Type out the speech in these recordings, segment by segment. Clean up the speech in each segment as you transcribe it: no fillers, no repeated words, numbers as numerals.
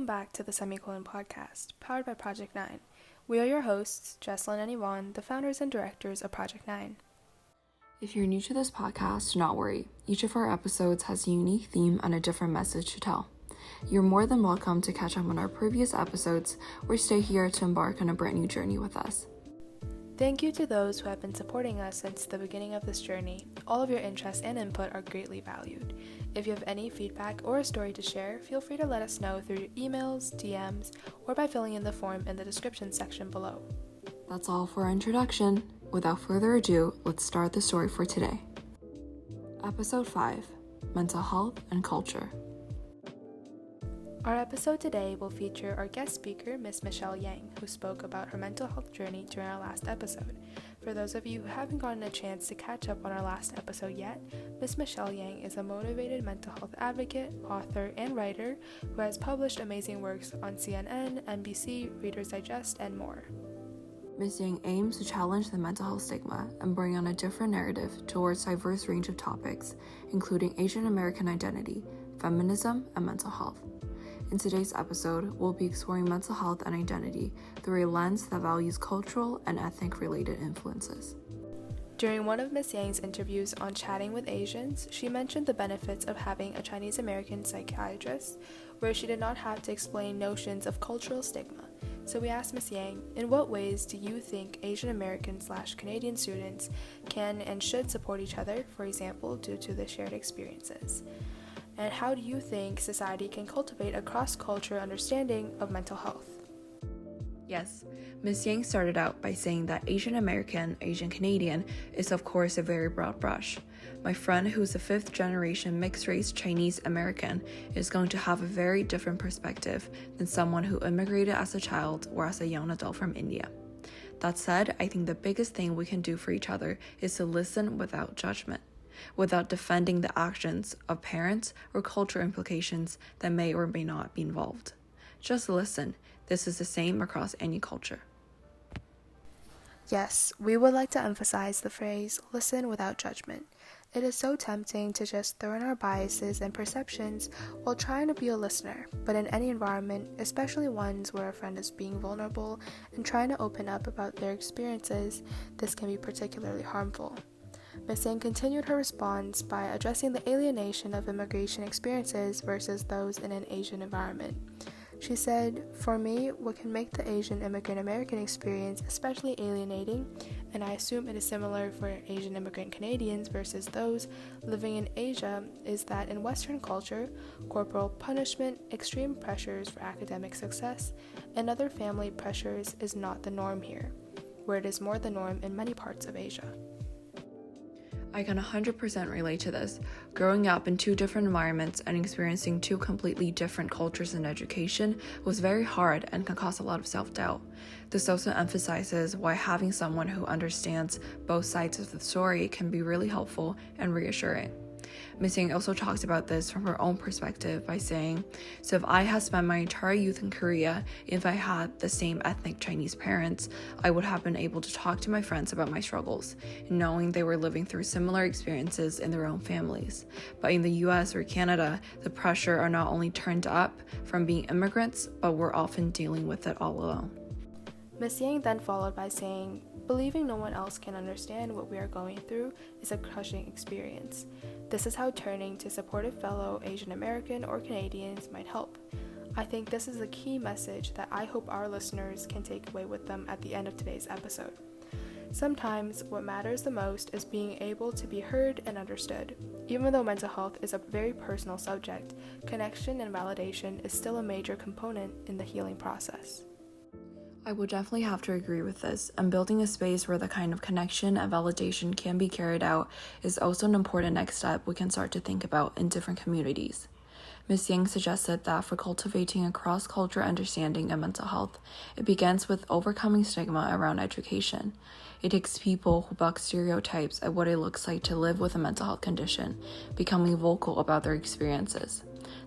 back to the Semicolon Podcast, powered by ProjectNINE. We are your hosts, Jeslyn and Yvonne, the founders and directors of ProjectNINE. If you're new to this podcast, do not worry. Each of our episodes has a unique theme and a different message to tell. You're more than welcome to catch up on our previous episodes or stay here to embark on a brand new journey with us. Thank you to those who have been supporting us since the beginning of this journey. All of your interest and input are greatly valued. If you have any feedback or a story to share, feel free to let us know through emails, DMs, or by filling in the form in the description section below. That's all for our introduction. Without further ado, let's start the story for today. Episode 5, Mental Health and Culture. Our episode today will feature our guest speaker, Miss Michelle Yang, who spoke about her mental health journey during our last episode. For those of you who haven't gotten a chance to catch up on our last episode yet, Miss Michelle Yang is a motivated mental health advocate, author, and writer who has published amazing works on CNN, NBC, Reader's Digest, and more. Ms. Yang aims to challenge the mental health stigma and bring on a different narrative towards a diverse range of topics, including Asian American identity, feminism, and mental health. In today's episode, we'll be exploring mental health and identity through a lens that values cultural and ethnic-related influences. During one of Ms. Yang's interviews on Chatting with Asians, she mentioned the benefits of having a Chinese American psychiatrist, where she did not have to explain notions of cultural stigma. So we asked Ms. Yang, in what ways do you think Asian American/Canadian students can and should support each other, for example, due to the shared experiences? And how do you think society can cultivate a cross-cultural understanding of mental health? Yes, Ms. Yang started out by saying that Asian American, Asian Canadian is of course a very broad brush. My friend, who is a 5th generation mixed-race Chinese American, is going to have a very different perspective than someone who immigrated as a child or as a young adult from India. That said, I think the biggest thing we can do for each other is to listen without judgment, without defending the actions of parents or cultural implications that may or may not be involved. Just listen. This is the same across any culture. Yes, we would like to emphasize the phrase, listen without judgment. It is so tempting to just throw in our biases and perceptions while trying to be a listener, but in any environment, especially ones where a friend is being vulnerable and trying to open up about their experiences, this can be particularly harmful. Ms. Yang continued her response by addressing the alienation of immigration experiences versus those in an Asian environment. She said, "For me, what can make the Asian immigrant American experience especially alienating, and I assume it is similar for Asian immigrant Canadians versus those living in Asia, is that in Western culture, corporal punishment, extreme pressures for academic success, and other family pressures is not the norm here, where it is more the norm in many parts of Asia." I can 100% relate to this. Growing up in 2 different environments and experiencing 2 completely different cultures and education was very hard and can cause a lot of self-doubt. This also emphasizes why having someone who understands both sides of the story can be really helpful and reassuring. Ms. Yang also talks about this from her own perspective by saying, "So if I had spent my entire youth in Korea, if I had the same ethnic Chinese parents, I would have been able to talk to my friends about my struggles, knowing they were living through similar experiences in their own families. But in the US or Canada, the pressure are not only turned up from being immigrants, but we're often dealing with it all alone." Ms. Yang then followed by saying, "Believing no one else can understand what we are going through is a crushing experience. This is how turning to supportive fellow Asian American or Canadians might help. I think this is a key message that I hope our listeners can take away with them at the end of today's episode. Sometimes what matters the most is being able to be heard and understood. Even though mental health is a very personal subject, connection and validation is still a major component in the healing process." I will definitely have to agree with this, and building a space where the kind of connection and validation can be carried out is also an important next step we can start to think about in different communities. Ms. Yang suggested that for cultivating a cross-cultural understanding of mental health, it begins with overcoming stigma around education. It takes people who buck stereotypes at what it looks like to live with a mental health condition, becoming vocal about their experiences.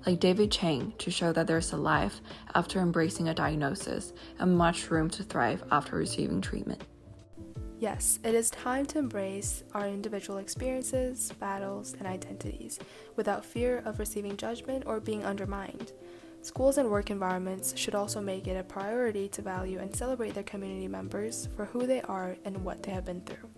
Like David Chang, to show that there's a life after embracing a diagnosis and much room to thrive after receiving treatment. Yes, it is time to embrace our individual experiences, battles, and identities without fear of receiving judgment or being undermined. Schools and work environments should also make it a priority to value and celebrate their community members for who they are and what they have been through.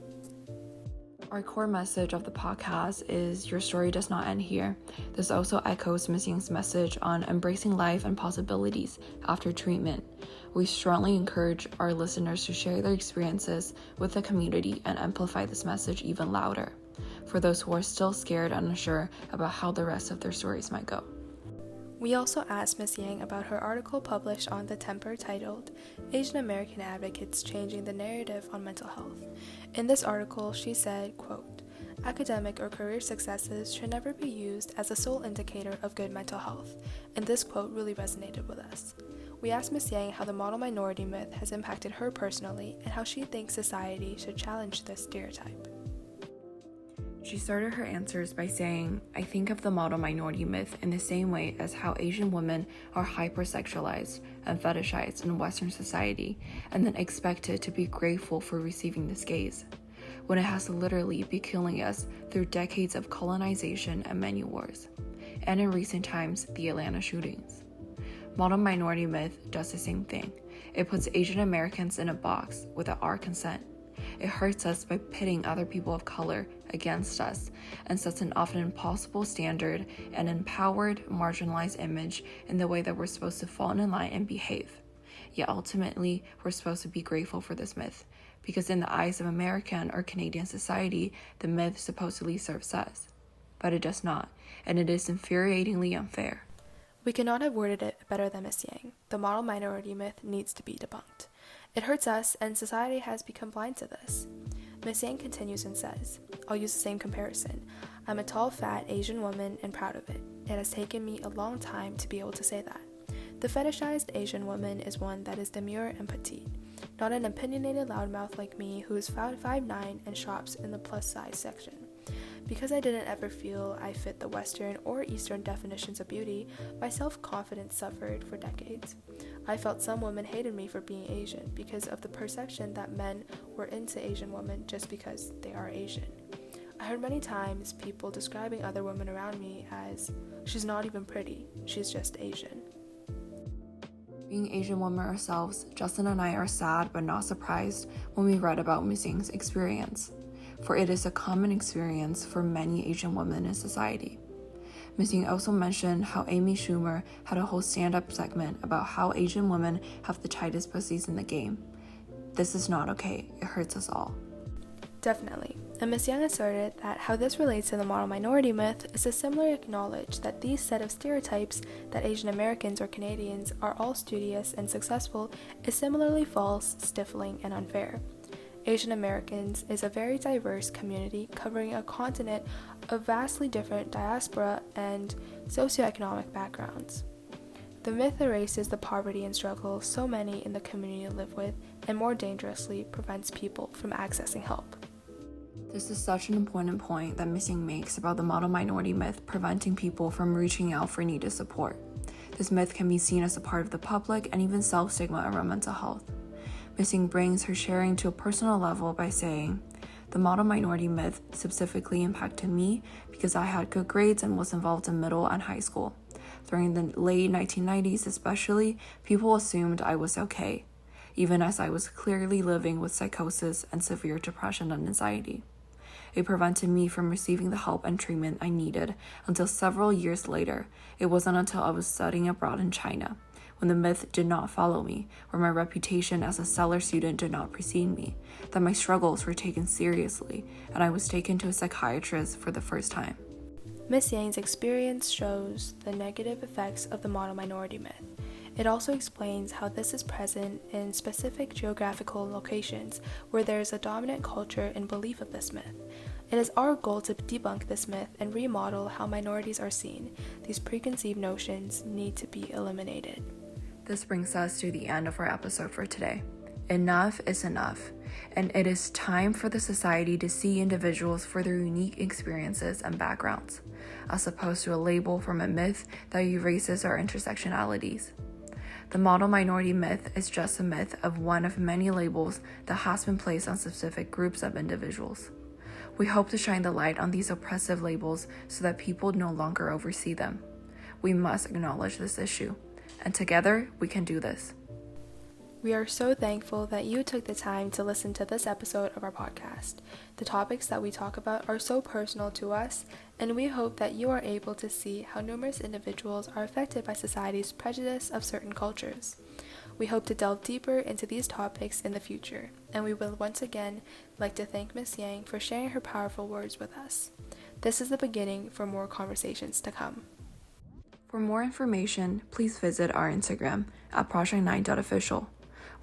Our core message of the podcast is your story does not end here. This also echoes Ms. Yang's message on embracing life and possibilities after treatment. We strongly encourage our listeners to share their experiences with the community and amplify this message even louder for those who are still scared and unsure about how the rest of their stories might go. We also asked Ms. Yang about her article published on The Temper titled, Asian American Advocates Changing the Narrative on Mental Health. In this article, she said, quote, academic or career successes should never be used as a sole indicator of good mental health, and this quote really resonated with us. We asked Ms. Yang how the model minority myth has impacted her personally and how she thinks society should challenge this stereotype. She started her answers by saying, I think of the model minority myth in the same way as how Asian women are hypersexualized and fetishized in Western society, and then expected to be grateful for receiving this gaze, when it has to literally be killing us through decades of colonization and menu wars, and in recent times, the Atlanta shootings. Model minority myth does the same thing. It puts Asian Americans in a box without our consent. It hurts us by pitting other people of color against us and sets an often impossible standard and empowered, marginalized image in the way that we're supposed to fall in line and behave. Yet ultimately, we're supposed to be grateful for this myth, because in the eyes of American or Canadian society, the myth supposedly serves us. But it does not, and it is infuriatingly unfair. We could not have worded it better than Ms. Yang. The model minority myth needs to be debunked. It hurts us, and society has become blind to this. Ms. Yang continues and says, I'll use the same comparison. I'm a tall, fat Asian woman and proud of it. It has taken me a long time to be able to say that. The fetishized Asian woman is one that is demure and petite, not an opinionated loudmouth like me who is 5'9" and shops in the plus-size section. Because I didn't ever feel I fit the Western or Eastern definitions of beauty, my self-confidence suffered for decades. I felt some women hated me for being Asian because of the perception that men were into Asian women just because they are Asian. I heard many times people describing other women around me as, she's not even pretty, she's just Asian. Being Asian women ourselves, Jeslyn and I are sad but not surprised when we read about Ms. Yang's experience, for it is a common experience for many Asian women in society. Ms. Yang also mentioned how Amy Schumer had a whole stand-up segment about how Asian women have the tightest pussies in the game. This is not okay. It hurts us all. Definitely. And Ms. Yang asserted that how this relates to the model minority myth is to similarly acknowledge that these set of stereotypes that Asian Americans or Canadians are all studious and successful is similarly false, stifling, and unfair. Asian Americans is a very diverse community covering a continent of vastly different diaspora and socioeconomic backgrounds. The myth erases the poverty and struggle so many in the community live with, and more dangerously prevents people from accessing help. This is such an important point that Ms. Yang makes about the model minority myth preventing people from reaching out for needed support. This myth can be seen as a part of the public and even self-stigma around mental health. Ms. Yang brings her sharing to a personal level by saying, the model minority myth specifically impacted me because I had good grades and was involved in middle and high school. During the late 1990s especially, people assumed I was okay, even as I was clearly living with psychosis and severe depression and anxiety. It prevented me from receiving the help and treatment I needed until several years later. It wasn't until I was studying abroad in China, when the myth did not follow me, or my reputation as a stellar student did not precede me, that my struggles were taken seriously, and I was taken to a psychiatrist for the first time. Ms. Yang's experience shows the negative effects of the model minority myth. It also explains how this is present in specific geographical locations where there is a dominant culture and belief of this myth. It is our goal to debunk this myth and remodel how minorities are seen. These preconceived notions need to be eliminated. This brings us to the end of our episode for today. Enough is enough, and it is time for the society to see individuals for their unique experiences and backgrounds, as opposed to a label from a myth that erases our intersectionalities. The model minority myth is just a myth of one of many labels that has been placed on specific groups of individuals. We hope to shine the light on these oppressive labels so that people no longer oversee them. We must acknowledge this issue. and together we can do this. We are so thankful that you took the time to listen to this episode of our podcast. The topics that we talk about are so personal to us, and we hope that you are able to see how numerous individuals are affected by society's prejudice of certain cultures. We hope to delve deeper into these topics in the future, and we will once again like to thank Ms. Yang for sharing her powerful words with us. This is the beginning for more conversations to come. For more information, please visit our Instagram at ProjectNINE.official.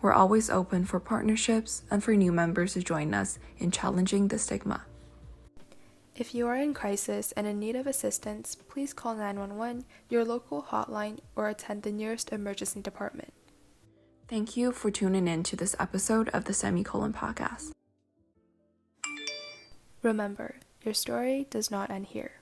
We're always open for partnerships and for new members to join us in challenging the stigma. If you are in crisis and in need of assistance, please call 911, your local hotline, or attend the nearest emergency department. Thank you for tuning in to this episode of the Semicolon Podcast. Remember, your story does not end here.